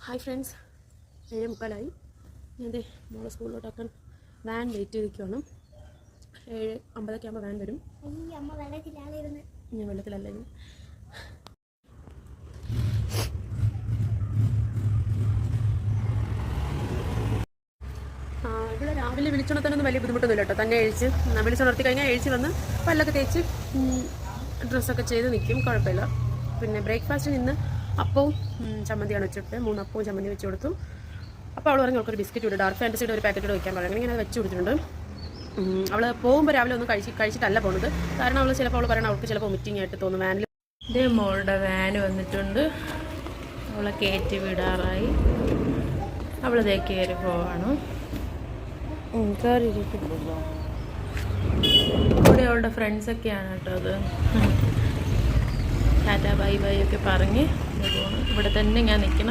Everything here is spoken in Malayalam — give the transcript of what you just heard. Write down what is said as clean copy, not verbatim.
ഹായ് ഫ്രണ്ട്സ്, 7:45 ഞാൻ മോളെ സ്കൂളിലോട്ടാക്കാൻ വാൻ വെയിറ്റ് ചെയ്തിരിക്കുകയാണ്. 7:50 ആകുമ്പോൾ വാൻ വരും. ഞാൻ വെള്ളത്തിലല്ലായിരുന്നു. ഇവിടെ രാവിലെ വിളിച്ചുണർത്താനൊന്നും വലിയ ബുദ്ധിമുട്ടൊന്നുമില്ല കേട്ടോ. തന്നെ വിളിച്ചുണർത്തി കഴിഞ്ഞാൽ വന്ന് പല്ലൊക്കെ തേച്ച് ഡ്രസ്സൊക്കെ ചെയ്ത് നിൽക്കും, കുഴപ്പമില്ല. പിന്നെ ബ്രേക്ക്ഫാസ്റ്റിന് ഇന്ന് അപ്പവും ചമ്മന്തിയാണ് വെച്ചിട്ട് 3 അപ്പവും ചമ്മന്തി വെച്ച് കൊടുത്തു. അപ്പോൾ അവൾ പറഞ്ഞ് അവൾക്കൊരു ബിസ്ക്കറ്റ് ഇട്ട് ഡാർക്ക് ഫാൻറ്റസിയുടെ ഒരു പാക്കറ്റ് വയ്ക്കാൻ പറഞ്ഞു. അങ്ങനെ അത് വെച്ച് കൊടുത്തിട്ടുണ്ട്. അവൾ പോകുമ്പോൾ രാവിലെ ഒന്നും കഴിച്ചിട്ടല്ല പോകുന്നത്. കാരണം അവൾ പറയണം അവൾക്ക് ചിലപ്പോൾ വൊമിറ്റിംഗ് ആയിട്ട് തോന്നും വാനിൽ. ഇതേ മോളുടെ വാന് വന്നിട്ടുണ്ട്. അവളെ കയറ്റി വിടാറായി. അവളിതേ കയറി പോവാണ്. ഇവിടെ അവളുടെ ഫ്രണ്ട്സൊക്കെയാണ് കേട്ടോ. അത് ടാറ്റ ബൈ ബൈ ഒക്കെ പറഞ്ഞ് ഇവിടെ തന്നെ ഞാൻ നിൽക്കണം.